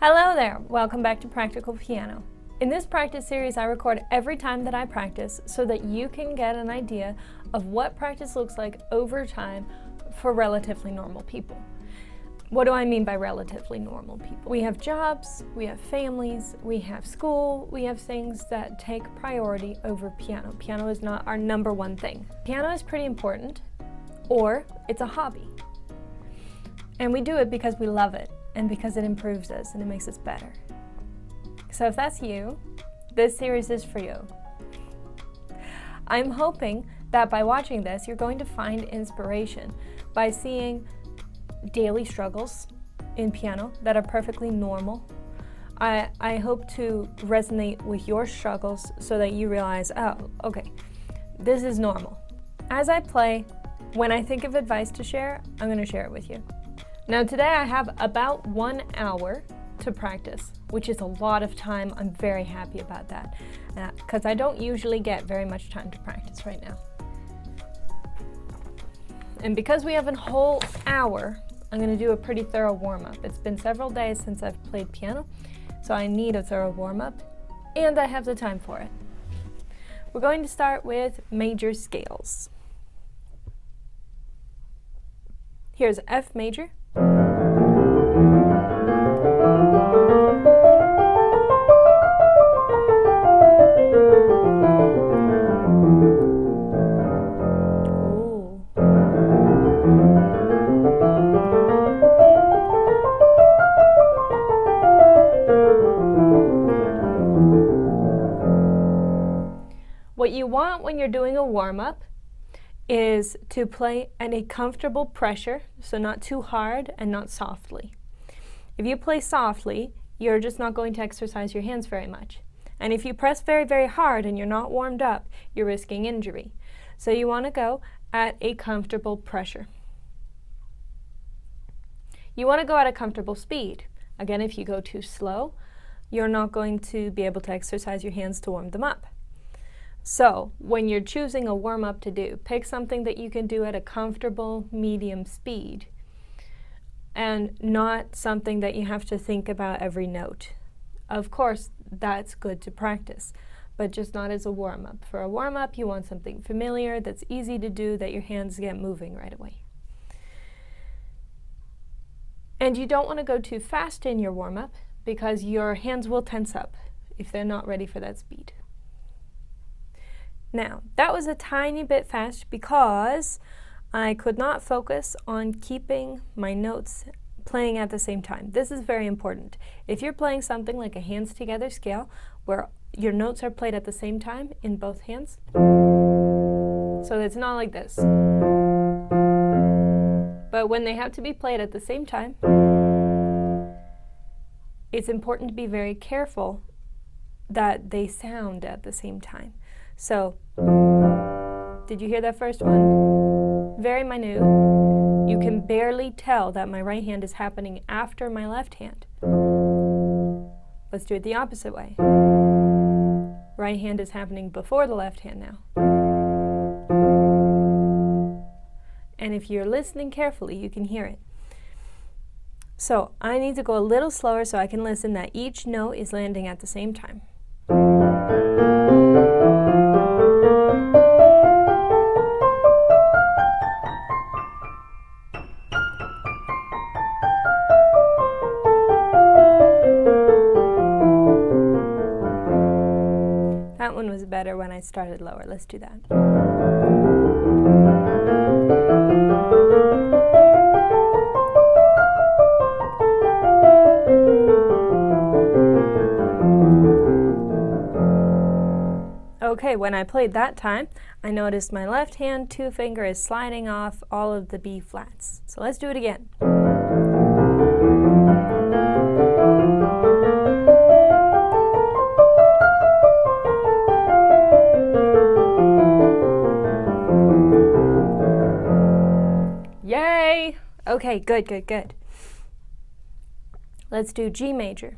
Hello there! Welcome back to Practical Piano. In this practice series, I record every time that I practice so that you can get an idea of what practice looks like over time for relatively normal people. What do I mean by relatively normal people? We have jobs, we have families, we have school, we have things that take priority over piano. Piano is not our number one thing. Piano is pretty important, or it's a hobby. And we do it because we love it, and because it improves us and it makes us better. So if that's you, this series is for you. I'm hoping that by watching this, you're going to find inspiration by seeing daily struggles in piano that are perfectly normal. I hope to resonate with your struggles so that you realize, oh, okay, this is normal. As I play, when I think of advice to share, I'm going to share it with you. Now today I have about 1 hour to practice, which is a lot of time. I'm very happy about that because I don't usually get very much time to practice right now. And because we have a whole hour, I'm going to do a pretty thorough warm-up. It's been several days since I've played piano, so I need a thorough warm-up, and I have the time for it. We're going to start with major scales. Here's F major. What you want when you're doing a warm-up is to play at a comfortable pressure, so not too hard and not softly. If you play softly, you're just not going to exercise your hands very much. And if you press very, very hard and you're not warmed up, you're risking injury. So you want to go at a comfortable pressure. You want to go at a comfortable speed. Again, if you go too slow, you're not going to be able to exercise your hands to warm them up. So, when you're choosing a warm-up to do, pick something that you can do at a comfortable medium speed and not something that you have to think about every note. Of course, that's good to practice, but just not as a warm-up. For a warm-up, you want something familiar that's easy to do, that your hands get moving right away. And you don't want to go too fast in your warm-up because your hands will tense up if they're not ready for that speed. Now, that was a tiny bit fast because I could not focus on keeping my notes playing at the same time. This is very important. If you're playing something like a hands together scale where your notes are played at the same time in both hands, so it's not like this. But when they have to be played at the same time, it's important to be very careful that they sound at the same time. So, did you hear that first one? Very minute. You can barely tell that my right hand is happening after my left hand. Let's do it the opposite way. Right hand is happening before the left hand now. And if you're listening carefully, you can hear it. So, I need to go a little slower so I can listen that each note is landing at the same time. That one was better when I started lower. Let's do that. Okay, when I played that time, I noticed my left hand 2 finger is sliding off all of the B flats. So let's do it again. Yay! Okay, good, good, good. Let's do G major.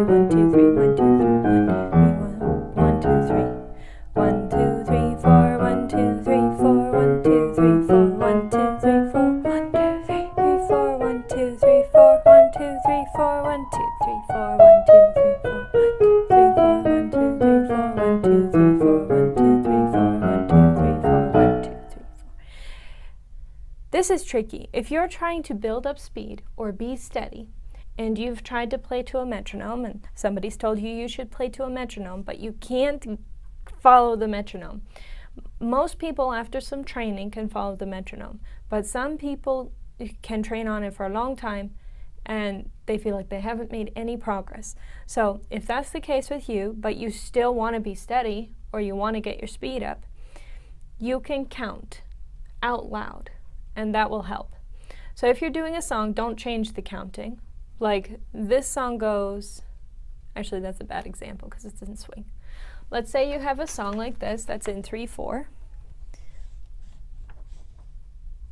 2, 3, 1, 2, 3, 1, 2, 3, 1, 2, 3, 4, 1, 2, 3, 4, 1, 2, 3, 4, 1, 2, 3, 4, 1, 2, 3, 4, 1, 2, 3, 4, 1, 2, 3, 4, 1, 2, 3, 4, 1, 2, 3, 4, 1, 2, 3, 4, 1, 2, 3, 4, 1, 2, 3, 4, 1, 2, 3, 4, 1, 2, 3, 4. This is tricky. If you're trying to build up speed or be steady, and you've tried to play to a metronome, and somebody's told you you should play to a metronome, but you can't follow the metronome. Most people, after some training, can follow the metronome, but some people can train on it for a long time, and they feel like they haven't made any progress. So if that's the case with you, but you still want to be steady, or you want to get your speed up, you can count out loud, and that will help. So if you're doing a song, don't change the counting. Like this song goes, actually that's a bad example because it doesn't swing. Let's say you have a song like this that's in 3/4.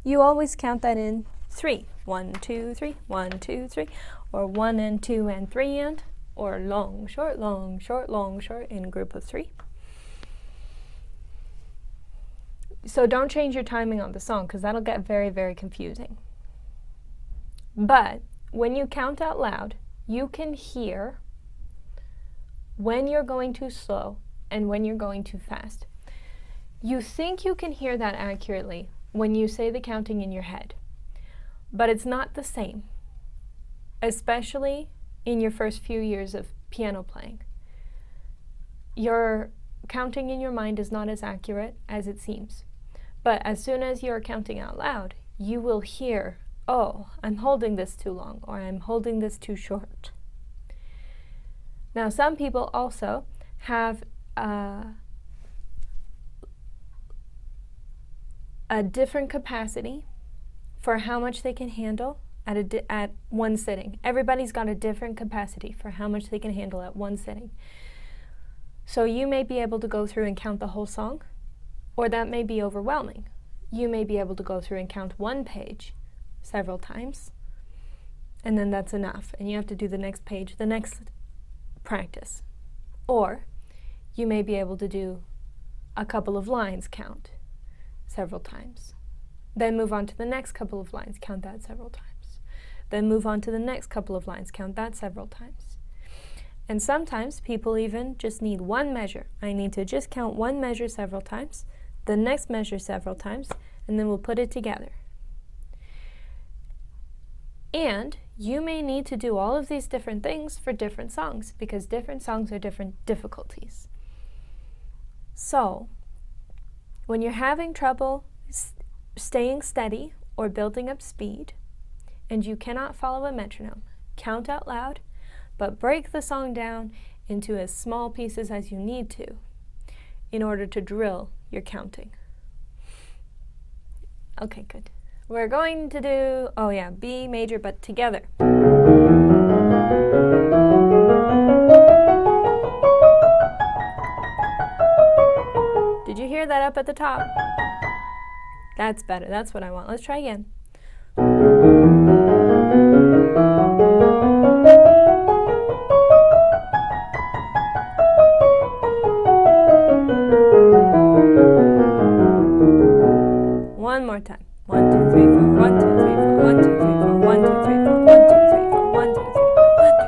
You always count that in 3. 1, 2, 3, 1, 2, 3, or 1 and 2 and 3 and, or long, short, long, short, long, short in a group of 3. So don't change your timing on the song because that'll get very, very confusing. But when you count out loud, you can hear when you're going too slow and when you're going too fast. You think you can hear that accurately when you say the counting in your head, but it's not the same, especially in your first few years of piano playing. Your counting in your mind is not as accurate as it seems, but as soon as you're counting out loud, you will hear, oh, I'm holding this too long, or I'm holding this too short. Now, some people also have a different capacity for how much they can handle at one sitting. Everybody's got a different capacity for how much they can handle at one sitting. So you may be able to go through and count the whole song, or that may be overwhelming. You may be able to go through and count one page several times, and then that's enough, and you have to do the next page, the next practice. Or you may be able to do a couple of lines count several times, then move on to the next couple of lines, count that several times, then move on to the next couple of lines, count that several times. And sometimes people even just need one measure. I need to just count one measure several times, the next measure several times, and then we'll put it together. And you may need to do all of these different things for different songs because different songs are different difficulties. So, when you're having trouble staying steady or building up speed, and you cannot follow a metronome, count out loud, but break the song down into as small pieces as you need to in order to drill your counting. Okay, good. We're going to do, oh yeah, B major, but together. Did you hear that up at the top? That's better, that's what I want. Let's try again. One more time. 1, 2, 3, 4. 1, 2, 3, 4. 1, 2, 3, 4. 1, 2, 3, 4. 1, 2, 3, 4.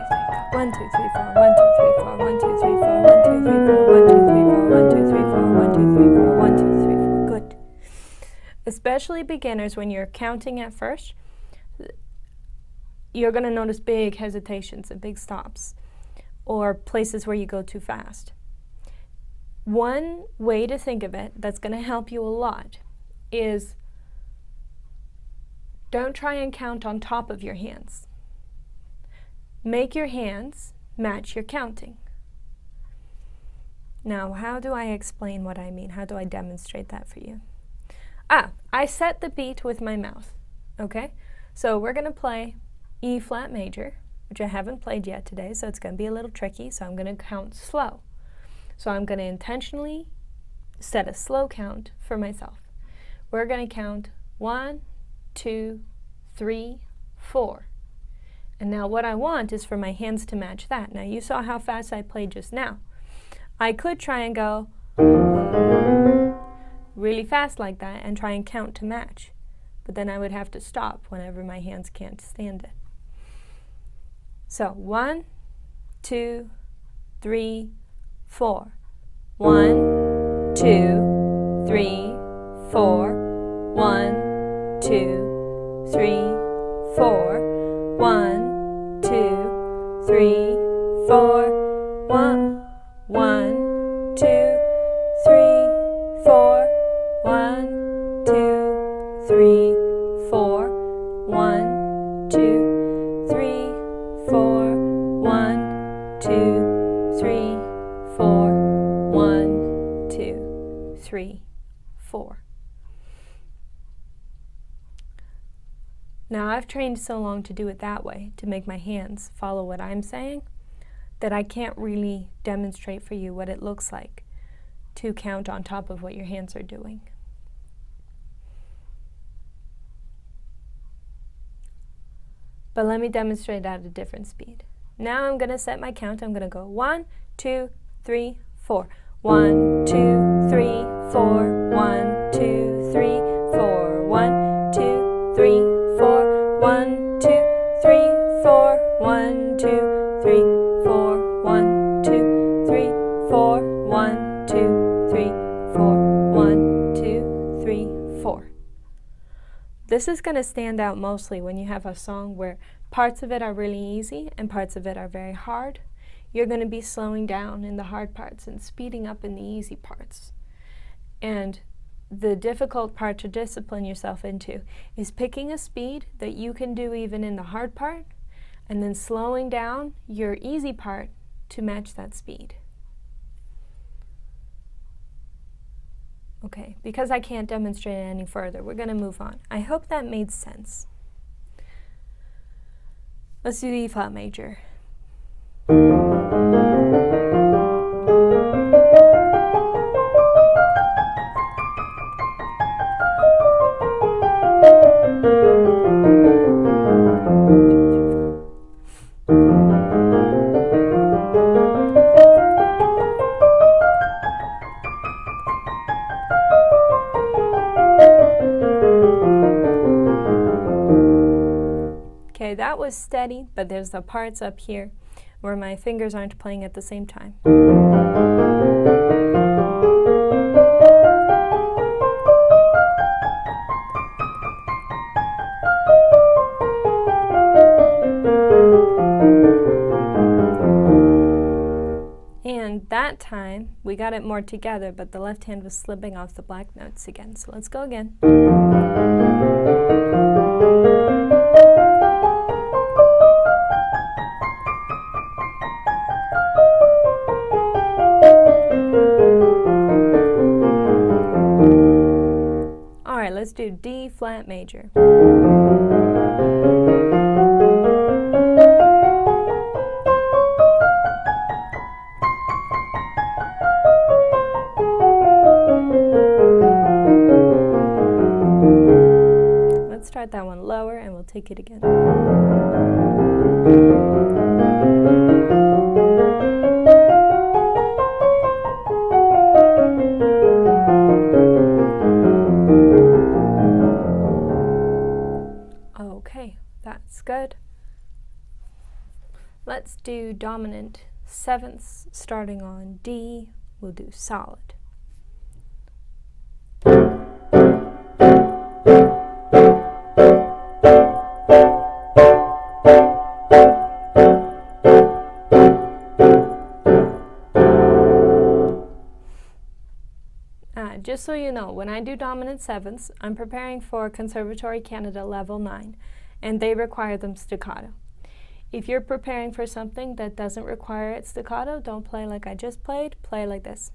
1, 2, 3, 4. 1, 2, 3, 4. 1, 2, 3, 4. 1, 2, 3, 4. 1, 2, 3, 4. 1, 2, 3, 4. 1, 2, 3, 4. 1, 2, 3, 4. 1, 2, 3, 4. Good. Especially beginners, when you're counting at first, you're going to notice big hesitations and big stops, or places where you go too fast. One way to think of it that's going to help you a lot is don't try and count on top of your hands. Make your hands match your counting. Now, how do I explain what I mean? How do I demonstrate that for you? I set the beat with my mouth, okay? So we're going to play E flat major, which I haven't played yet today, so it's going to be a little tricky, so I'm going to count slow. So I'm going to intentionally set a slow count for myself. We're going to count 1, 2, 3, 4. And now what I want is for my hands to match that. Now you saw how fast I played just now. I could try and go really fast like that and try and count to match, but then I would have to stop whenever my hands can't stand it. So 1, 2, 3, 4. 1, 2, 3, 4. 1, 2, 3, 4. 1, 2, 3, 4. 1, 1, 2, 3, 4. 1, 2, 3, 4. 1, 2, 3, 4. 1, 2, 3, 4. 1, 2, 3, 4. Now I've trained so long to do it that way, to make my hands follow what I'm saying, that I can't really demonstrate for you what it looks like to count on top of what your hands are doing. But let me demonstrate at a different speed. Now I'm going to set my count. I'm going to go 1, 2, 3, 4. 1, 2, 3, 4. 1, 2, 3, 4. 1, 2, 3, 4. 1, 2, 3, 4. 1, 2, 3, 4. 1, 2, 3, 4. 1, 2, 3, 4. 1, 2, 3, 4. This is going to stand out mostly when you have a song where parts of it are really easy and parts of it are very hard. You're going to be slowing down in the hard parts and speeding up in the easy parts. And the difficult part to discipline yourself into is picking a speed that you can do even in the hard part, and then slowing down your easy part to match that speed. Okay, because I can't demonstrate it any further, we're going to move on. I hope that made sense. Let's do the E flat major. Okay, that was steady, but there's the parts up here where my fingers aren't playing at the same time. And that time, we got it more together, but the left hand was slipping off the black notes again. So let's go again. Alright, let's do D flat major. Let's start that one lower and we'll take it again. Okay, that's good. Let's do dominant sevenths starting on D. We'll do solid. Just so you know, when I do dominant sevenths, I'm preparing for Conservatory Canada Level 9, and they require them staccato. If you're preparing for something that doesn't require it staccato, don't play like I just played, play like this.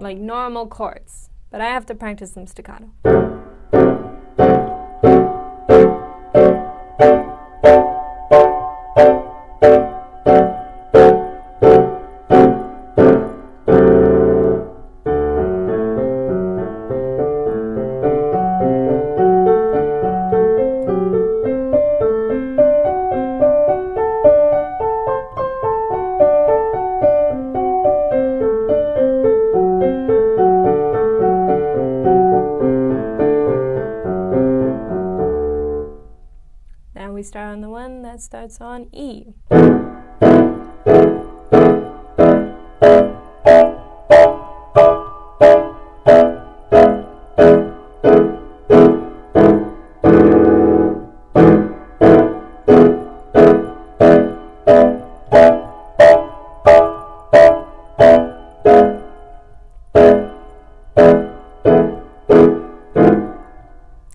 Like normal chords. But I have to practice them staccato. start on the one that starts on E.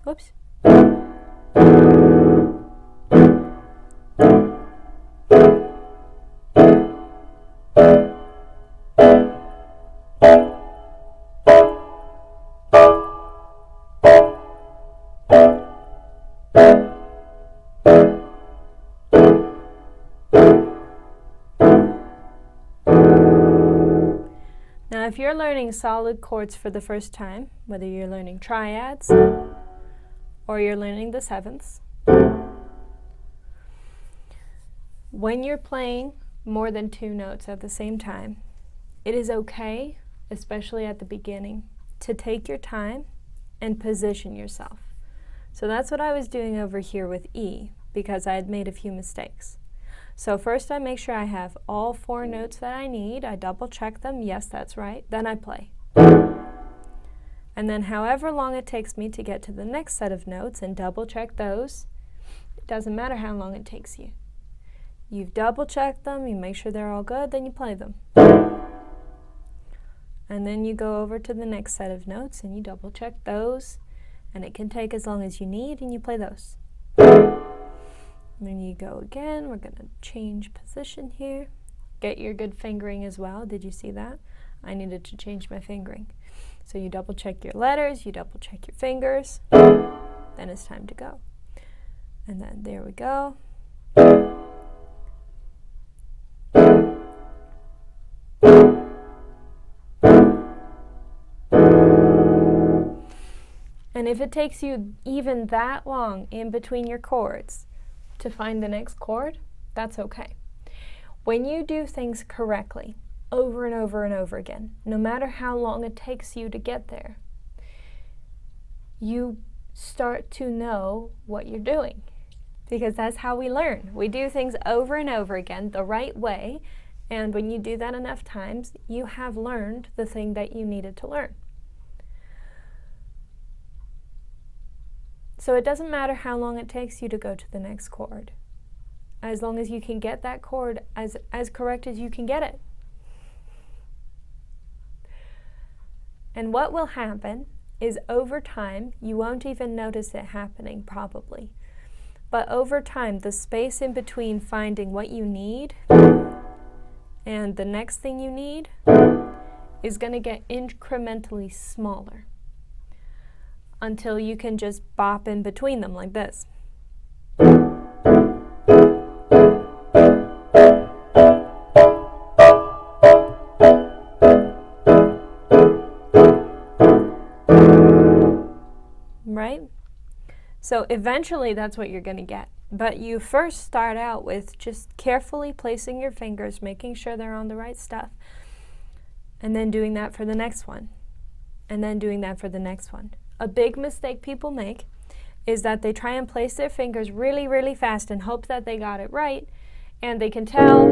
Oops. Now, if you're learning solid chords for the first time, whether you're learning triads or you're learning the sevenths, when you're playing more than 2 notes at the same time, it is okay, especially at the beginning, to take your time and position yourself. So that's what I was doing over here with E, because I had made a few mistakes. So first I make sure I have all 4 notes that I need. I double check them. Yes, that's right. Then I play. And then however long it takes me to get to the next set of notes and double check those, it doesn't matter how long it takes you. You've double checked them, you make sure they're all good, then you play them. And then you go over to the next set of notes and you double check those, and it can take as long as you need, and you play those. And then you go again. We're going to change position here. Get your good fingering as well. Did you see that? I needed to change my fingering. So you double check your letters, you double check your fingers, then it's time to go. And then there we go. And if it takes you even that long in between your chords to find the next chord, that's okay. When you do things correctly, over and over and over again, no matter how long it takes you to get there, you start to know what you're doing, because that's how we learn. We do things over and over again the right way, and when you do that enough times, you have learned the thing that you needed to learn. So it doesn't matter how long it takes you to go to the next chord, as long as you can get that chord as correct as you can get it. And what will happen is over time, you won't even notice it happening probably, but over time, the space in between finding what you need and the next thing you need is going to get incrementally smaller until you can just bop in between them like this. Right? So eventually that's what you're going to get. But you first start out with just carefully placing your fingers, making sure they're on the right stuff, and then doing that for the next one, and then doing that for the next one. A big mistake people make is that they try and place their fingers really, really fast and hope that they got it right, and they can tell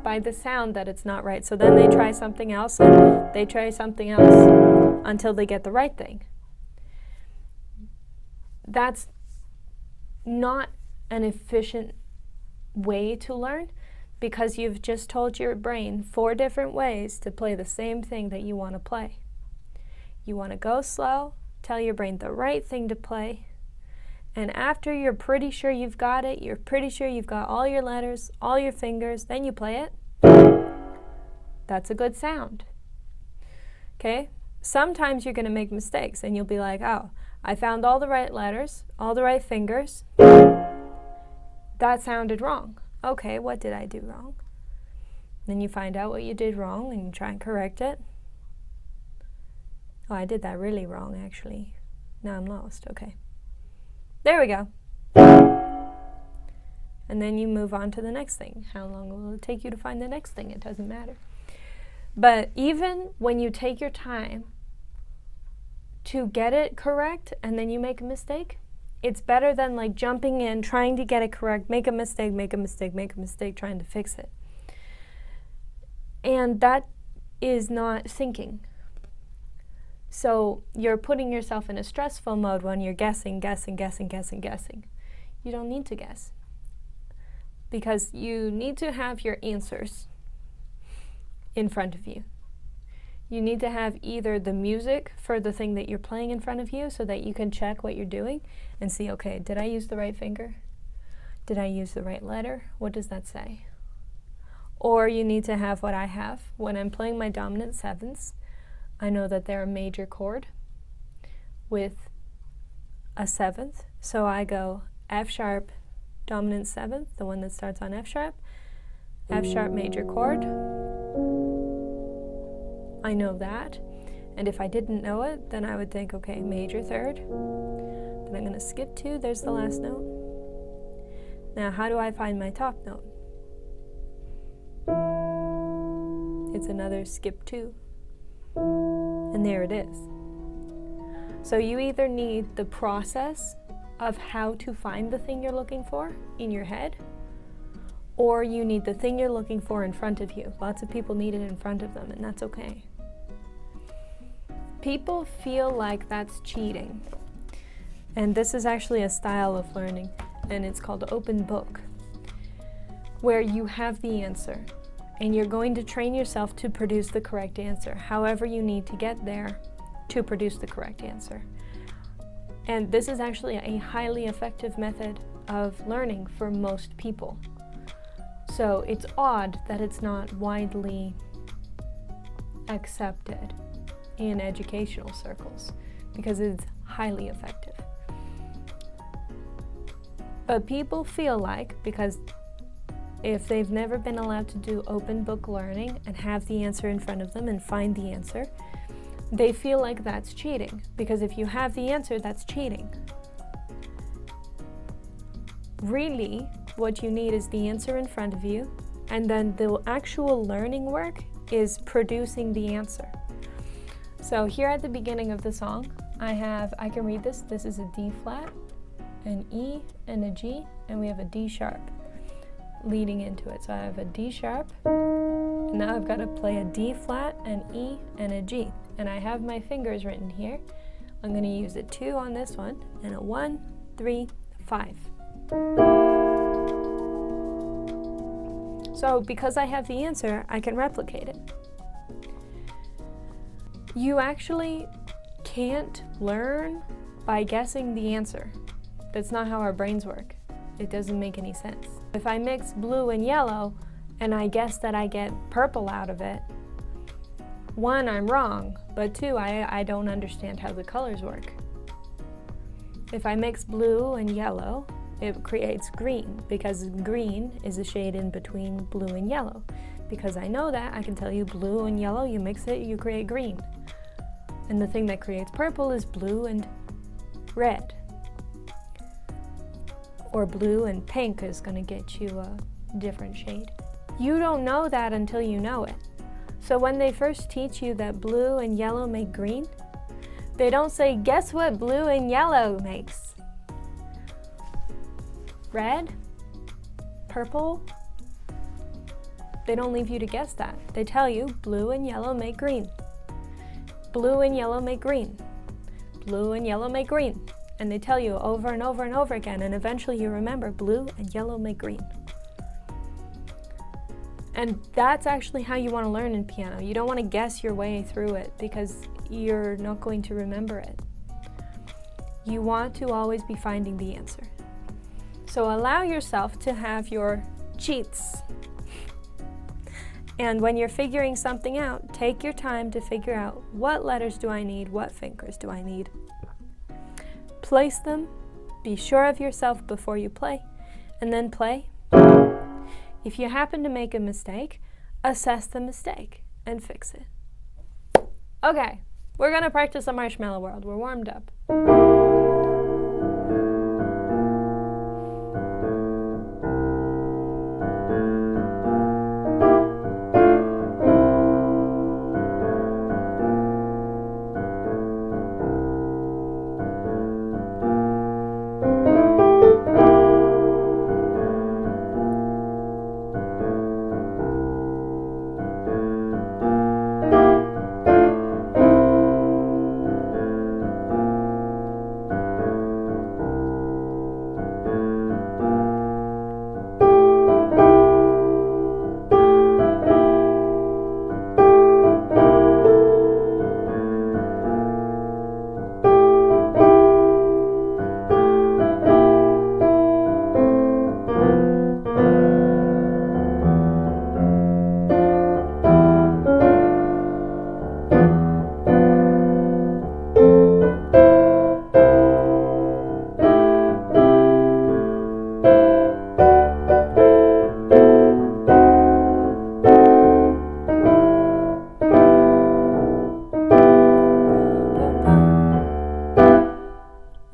by the sound that it's not right. So then they try something else, and they try something else until they get the right thing. That's not an efficient way to learn, because you've just told your brain 4 different ways to play the same thing that you want to play. You want to go slow, tell your brain the right thing to play, and after you're pretty sure you've got it, you're pretty sure you've got all your letters, all your fingers, then you play it. That's a good sound. Okay? Sometimes you're going to make mistakes and you'll be like, oh, I found all the right letters, all the right fingers. That sounded wrong. Okay, what did I do wrong? Then you find out what you did wrong and you try and correct it. Oh, I did that really wrong, actually. Now I'm lost. Okay. There we go. And then you move on to the next thing. How long will it take you to find the next thing? It doesn't matter. But even when you take your time to get it correct and then you make a mistake, It's better than like jumping in, trying to get it correct, make a mistake, make a mistake, make a mistake, trying to fix it. And that is not thinking. So you're putting yourself in a stressful mode when you're guessing. You don't need to guess, because you need to have your answers in front of you. You need to have either the music for the thing that you're playing in front of you so that you can check what you're doing and see, okay, did I use the right finger? Did I use the right letter? What does that say? Or you need to have what I have. When I'm playing my dominant sevenths, I know that they're a major chord with a seventh. So I go F sharp, dominant seventh, the one that starts on F sharp major chord. I know that. And if I didn't know it, then I would think, okay, major third. Then I'm going to skip 2, there's the last note. Now, how do I find my top note? It's another skip 2. And there it is. So you either need the process of how to find the thing you're looking for in your head, or you need the thing you're looking for in front of you. Lots of people need it in front of them, and that's okay. People feel like that's cheating. And this is actually a style of learning, and it's called open book, where you have the answer, and you're going to train yourself to produce the correct answer, however you need to get there to produce the correct answer. And this is actually a highly effective method of learning for most people. So it's odd that it's not widely accepted in educational circles, because it's highly effective. But people feel like, because if they've never been allowed to do open book learning and have the answer in front of them and find the answer, they feel like that's cheating, because if you have the answer, that's cheating. Really, what you need is the answer in front of you, and then the actual learning work is producing the answer. So here at the beginning of the song, I can read this. This is a D flat, an E, and a G, and we have a D sharp leading into it. So I have a D sharp, and now I've got to play a D flat, an E, and a G. And I have my fingers written here. I'm going to use a 2 on this one, and a 1, 3, 5. So because I have the answer, I can replicate it. You actually can't learn by guessing the answer. That's not how our brains work. It doesn't make any sense. If I mix blue and yellow, and I guess that I get purple out of it, 1, I'm wrong, but 2, I don't understand how the colors work. If I mix blue and yellow, it creates green, because green is a shade in between blue and yellow. Because I know that, I can tell you blue and yellow, you mix it, you create green. And the thing that creates purple is blue and red. Or blue and pink is going to get you a different shade. You don't know that until you know it. So when they first teach you that blue and yellow make green, they don't say, guess what blue and yellow makes? Red? Purple? They don't leave you to guess that. They tell you blue and yellow make green. Blue and yellow make green. Blue and yellow make green. And they tell you over and over and over again, and eventually you remember blue and yellow make green. And that's actually how you want to learn in piano. You don't want to guess your way through it, because you're not going to remember it. You want to always be finding the answer. So allow yourself to have your cheats. And when you're figuring something out, take your time to figure out, what letters do I need, what fingers do I need. Place them, be sure of yourself before you play, and then play. If you happen to make a mistake, assess the mistake and fix it. Okay, we're gonna practice the Marshmallow World. We're warmed up.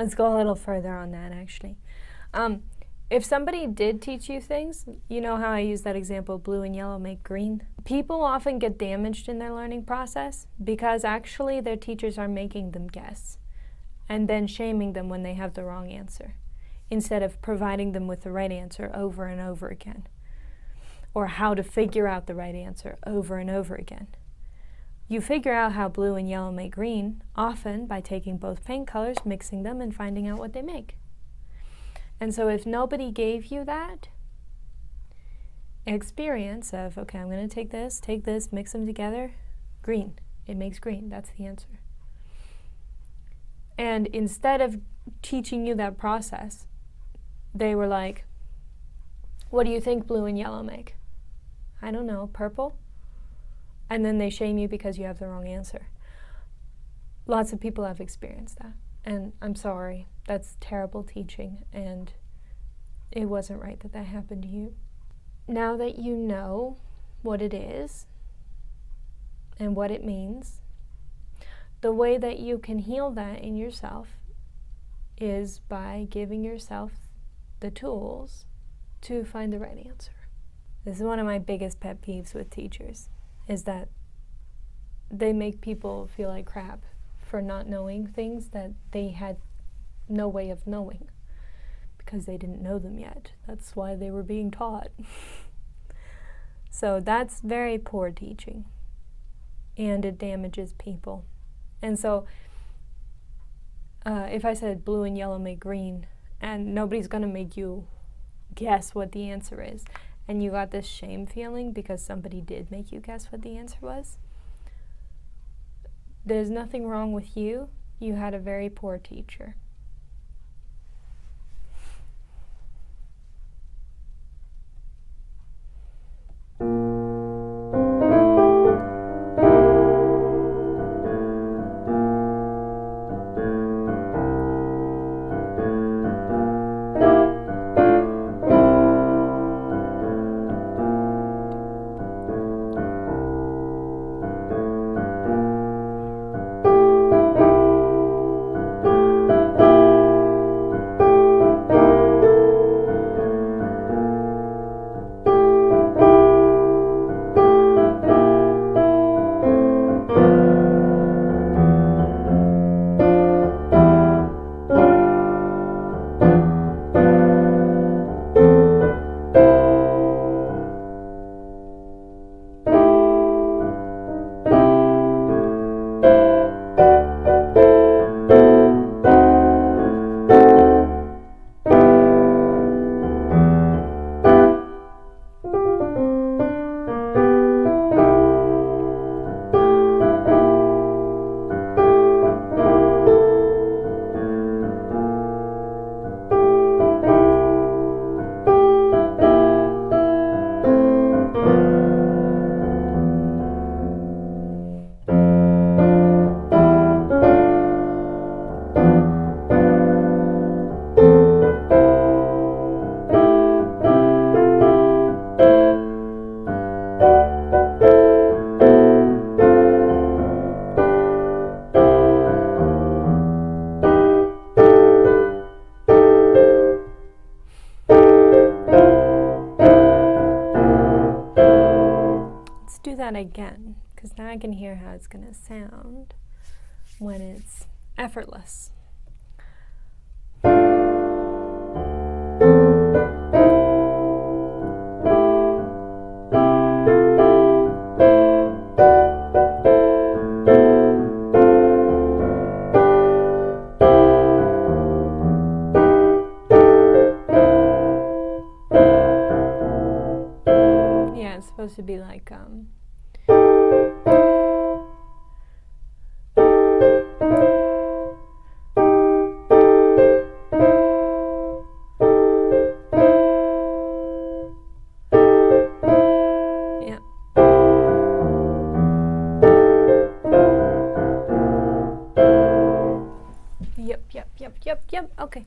Let's go a little further on that, actually. If somebody did teach you things, you know how I use that example, blue and yellow make green? People often get damaged in their learning process because actually their teachers are making them guess and then shaming them when they have the wrong answer, instead of providing them with the right answer over and over again, or how to figure out the right answer over and over again. You figure out how blue and yellow make green, often by taking both paint colors, mixing them, and finding out what they make. And so if nobody gave you that experience of, okay, I'm going to take this, mix them together, green, it makes green, that's the answer. And instead of teaching you that process, they were like, what do you think blue and yellow make? I don't know, purple? And then they shame you because you have the wrong answer. Lots of people have experienced that. And I'm sorry, that's terrible teaching, and it wasn't right that that happened to you. Now that you know what it is and what it means, the way that you can heal that in yourself is by giving yourself the tools to find the right answer. This is one of my biggest pet peeves with teachers, is that they make people feel like crap for not knowing things that they had no way of knowing because they didn't know them yet. That's why they were being taught. So that's very poor teaching, and it damages people. And so if I said blue and yellow make green, and nobody's going to make you guess what the answer is, and you got this shame feeling because somebody did make you guess what the answer was, there's nothing wrong with you. You had a very poor teacher. That again, because now I can hear how it's going to sound when it's effortless. Yeah, it's supposed to be like Yep, okay.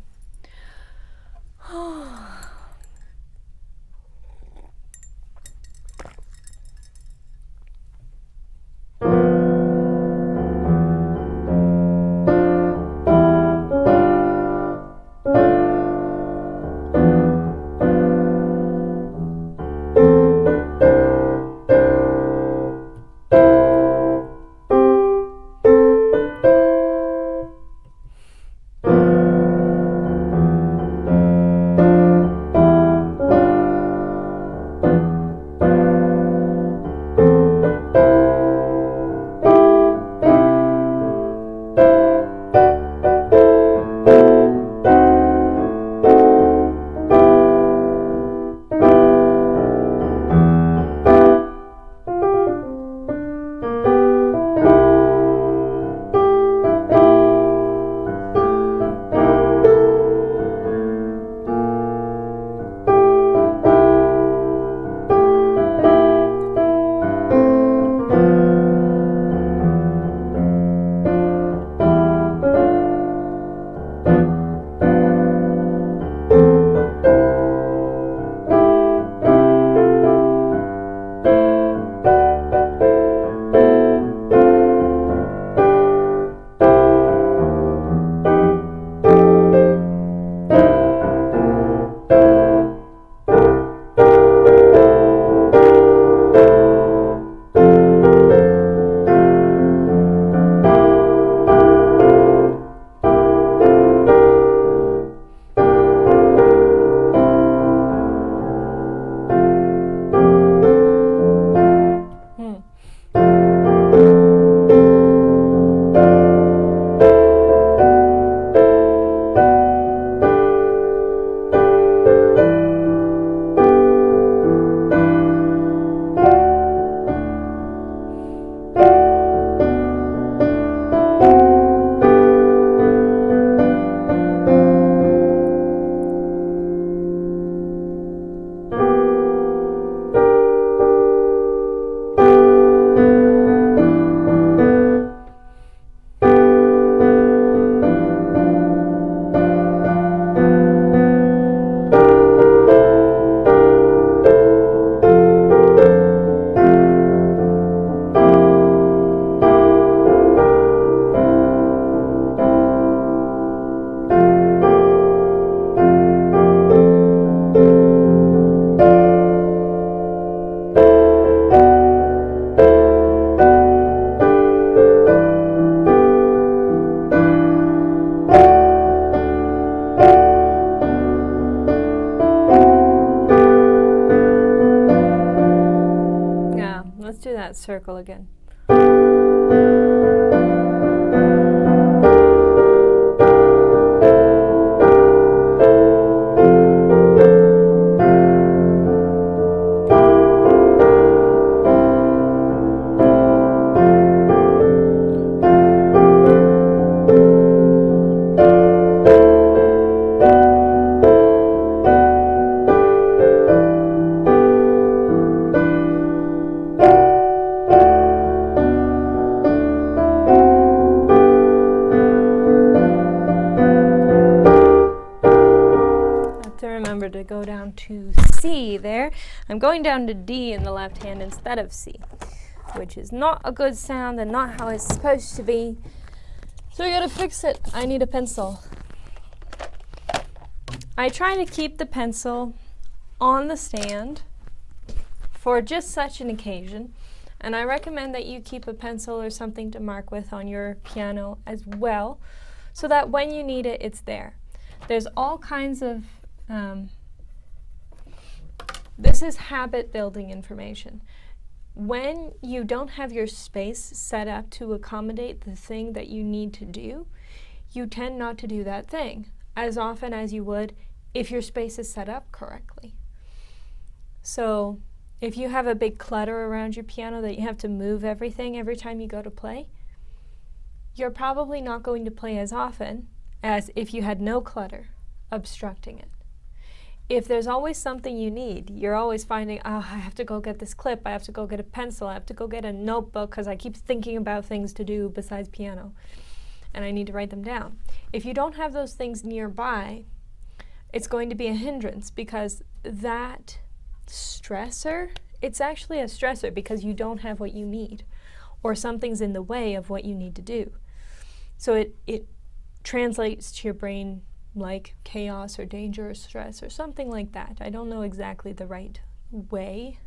that circle again. Remember to go down to C there. I'm going down to D in the left hand instead of C, which is not a good sound and not how it's supposed to be. So I gotta fix it. I need a pencil. I try to keep the pencil on the stand for just such an occasion, and I recommend that you keep a pencil or something to mark with on your piano as well, so that when you need it, it's there. There's all kinds of this is habit building information. When you don't have your space set up to accommodate the thing that you need to do, you tend not to do that thing as often as you would if your space is set up correctly. So if you have a big clutter around your piano that you have to move everything every time you go to play, you're probably not going to play as often as if you had no clutter obstructing it. If there's always something you need, you're always finding, oh, I have to go get this clip, I have to go get a pencil, I have to go get a notebook because I keep thinking about things to do besides piano, and I need to write them down. If you don't have those things nearby, it's going to be a hindrance, because that stressor, it's actually a stressor because you don't have what you need, or something's in the way of what you need to do. So it translates to your brain like chaos or danger or stress or something like that. I don't know exactly the right way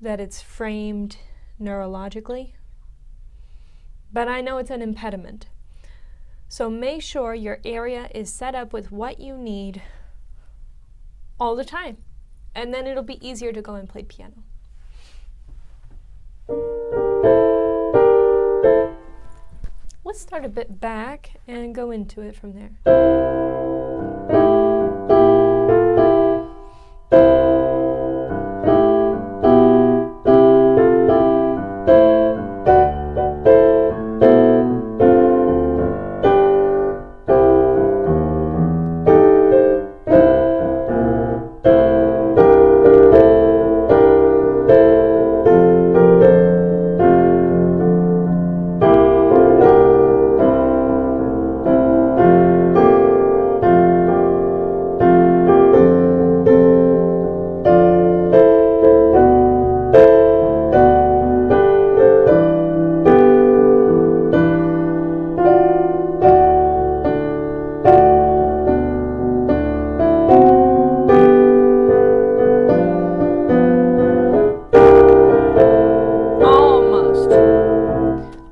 that it's framed neurologically, but I know it's an impediment. So make sure your area is set up with what you need all the time, and then it'll be easier to go and play piano. Let's start a bit back and go into it from there.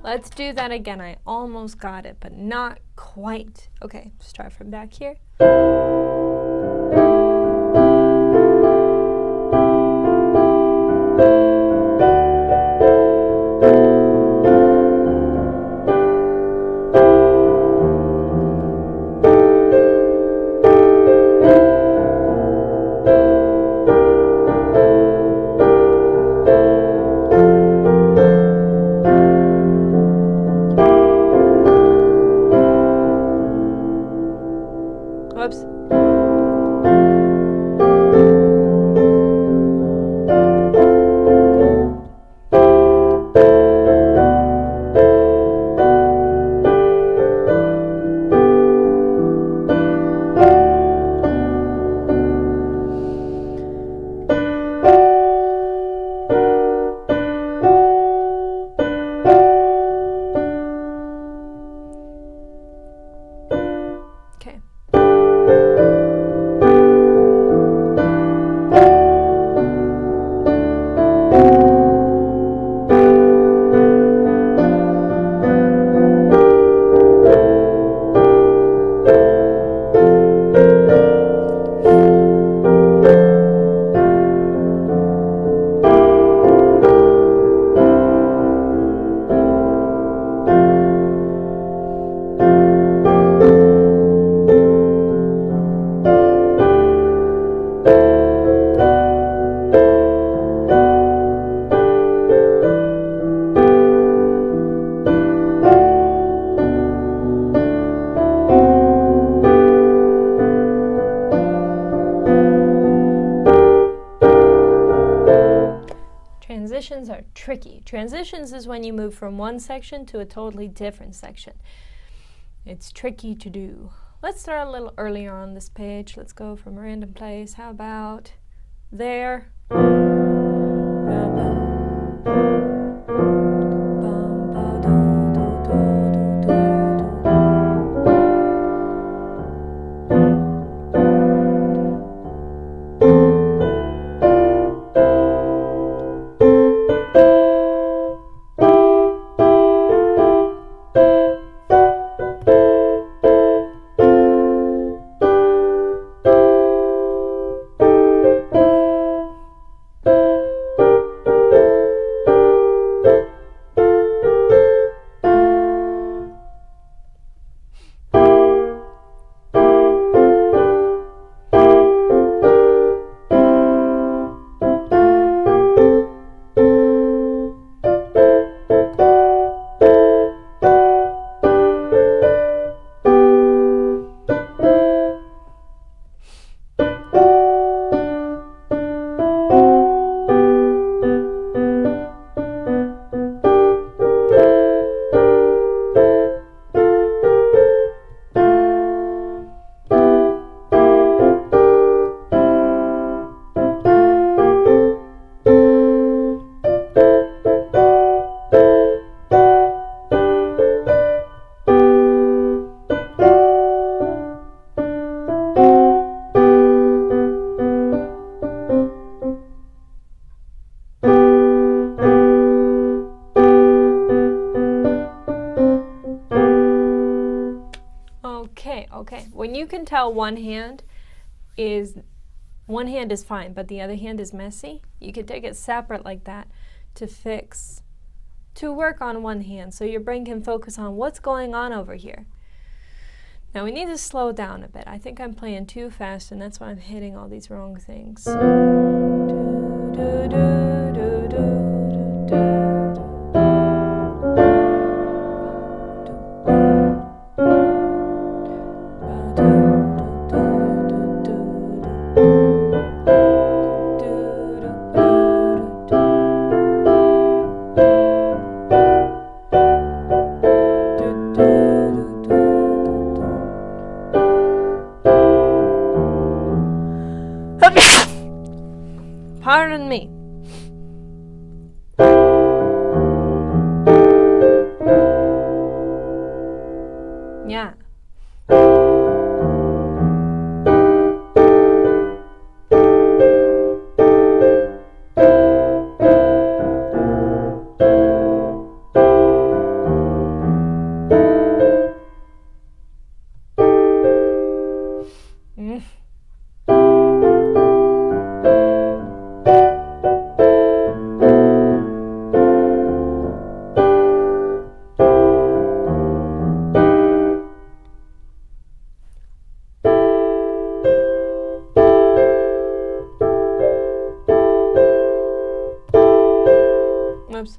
Let's do that again. I almost got it, but not quite. Okay, start from back here. Whoops. tricky. Transitions is when you move from one section to a totally different section. It's tricky to do. Let's start a little earlier on this page. Let's go from a random place. How about there? Okay. When you can tell one hand is fine, but the other hand is messy, you can take it separate like that to work on one hand so your brain can focus on what's going on over here. Now we need to slow down a bit. I think I'm playing too fast and that's why I'm hitting all these wrong things. Pardon me. Yeah. Oops.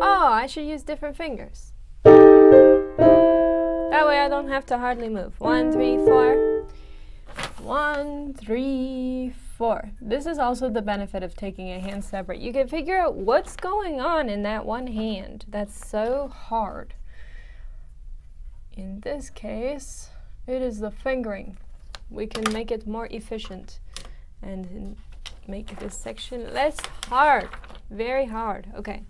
Oh, I should use different fingers. That way I don't have to hardly move. 1, 3, 4. 1, 3, 4. This is also the benefit of taking a hand separate. You can figure out what's going on in that one hand. That's so hard. In this case, it is the fingering. We can make it more efficient and make this section less hard. Very hard. Okay.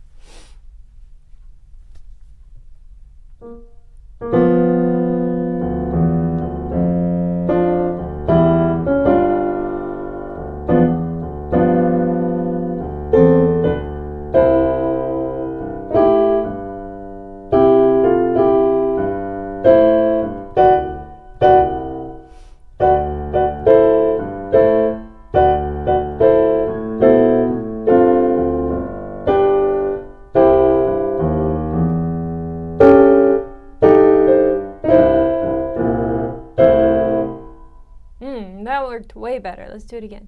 That worked way better. Let's do it again.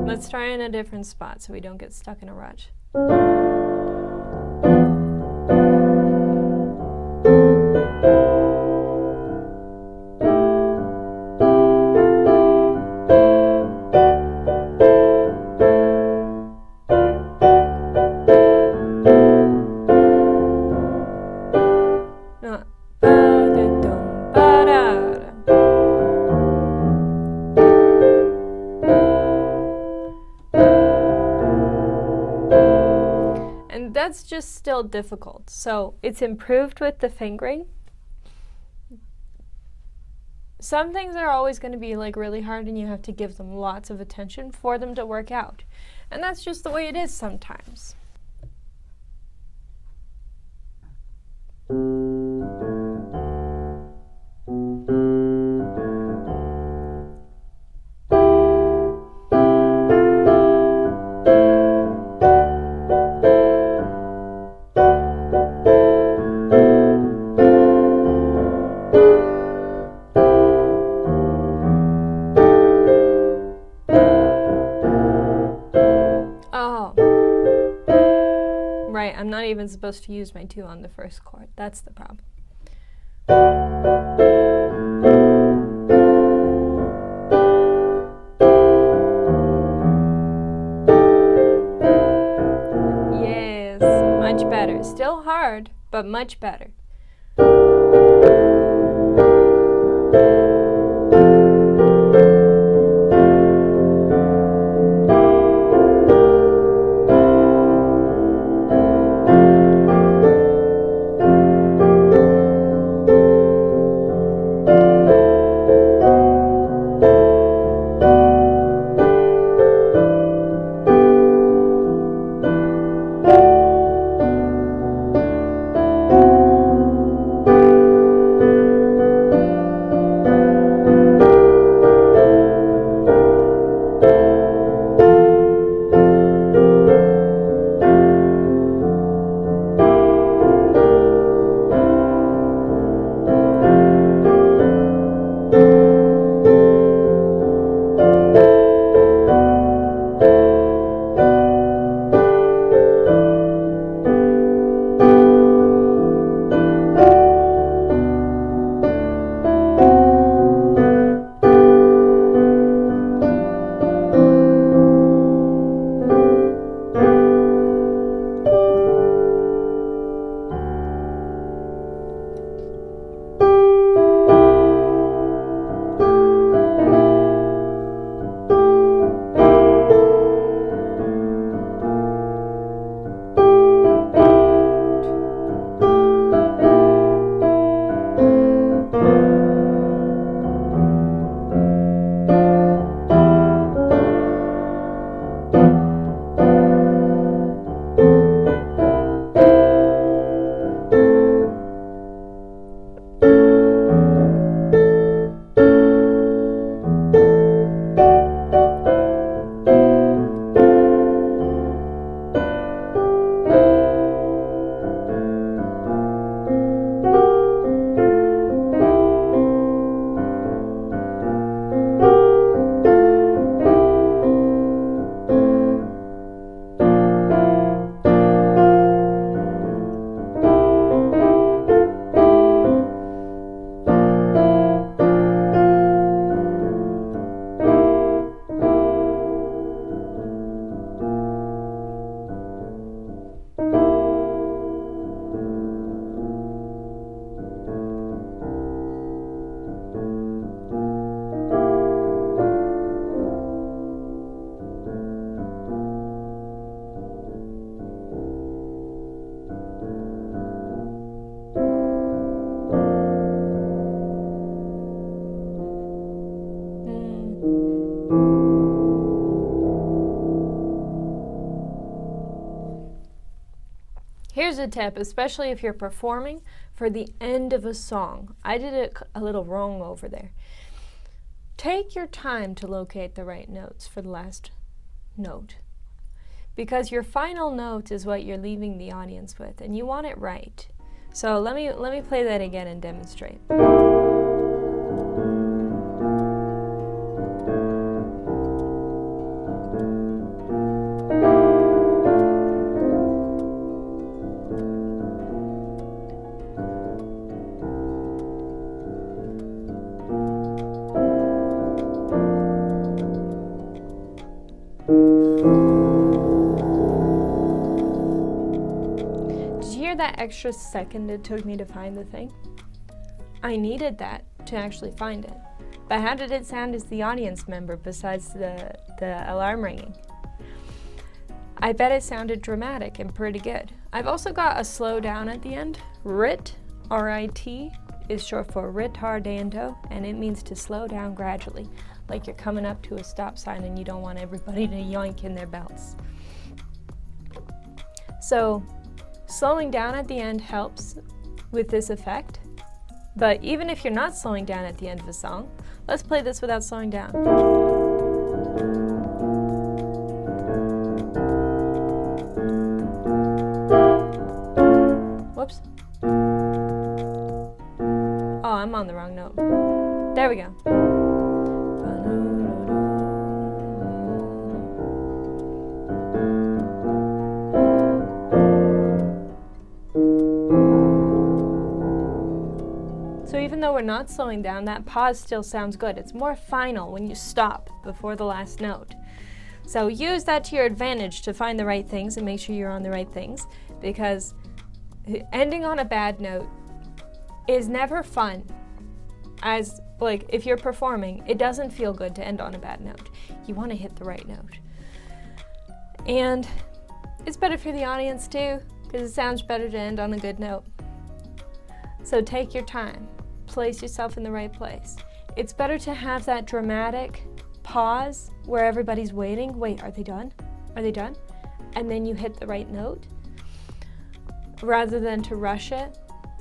Let's try in a different spot so we don't get stuck in a rut. that's just still difficult. So it's improved with the fingering. Some things are always going to be like really hard and you have to give them lots of attention for them to work out. And that's just the way it is sometimes. Right, I'm not even supposed to use my 2 on the first chord. That's the problem. Yes, much better. Still hard, but much better. Here's a tip, especially if you're performing for the end of a song. I did it a little wrong over there. Take your time to locate the right notes for the last note, because your final note is what you're leaving the audience with, and you want it right. So let me play that again and demonstrate. That extra second it took me to find the thing? I needed that to actually find it. But how did it sound as the audience member besides the alarm ringing? I bet it sounded dramatic and pretty good. I've also got a slow down at the end. RIT, R-I-T, is short for ritardando, and it means to slow down gradually, like you're coming up to a stop sign and you don't want everybody to yoink in their belts. So slowing down at the end helps with this effect, but even if you're not slowing down at the end of a song, let's play this without slowing down. Whoops. Oh, I'm on the wrong note. There we go. So even though we're not slowing down, that pause still sounds good. It's more final when you stop before the last note. So use that to your advantage to find the right things and make sure you're on the right things, because ending on a bad note is never fun. As like if you're performing, it doesn't feel good to end on a bad note. You want to hit the right note. And it's better for the audience too, because it sounds better to end on a good note. So take your time. Place yourself in the right place. It's better to have that dramatic pause where everybody's waiting. Wait, are they done? Are they done? And then you hit the right note, rather than to rush it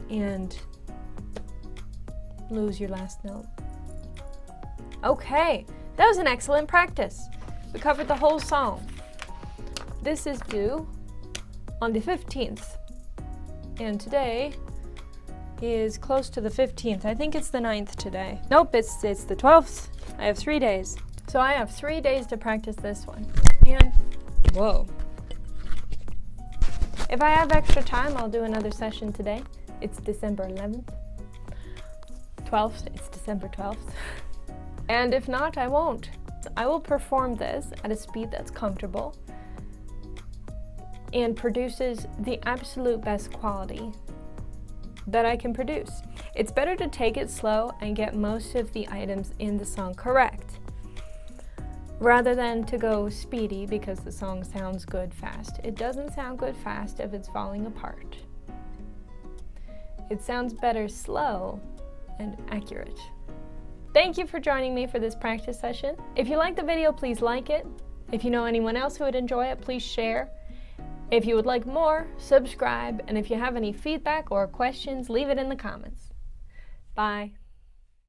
and lose your last note. Okay, that was an excellent practice. We covered the whole song. This is due on the 15th, and today is close to the 15th. I think it's the 9th today. Nope, it's the 12th. I have 3 days. So I have 3 days to practice this one. And whoa. If I have extra time, I'll do another session today. It's December 11th. 12th, it's December 12th. And if not, I won't. I will perform this at a speed that's comfortable and produces the absolute best quality that I can produce. It's better to take it slow and get most of the items in the song correct, rather than to go speedy because the song sounds good fast. It doesn't sound good fast if it's falling apart. It sounds better slow and accurate. Thank you for joining me for this practice session. If you like the video, please like it. If you know anyone else who would enjoy it, please share. If you would like more, subscribe, and if you have any feedback or questions, leave it in the comments. Bye.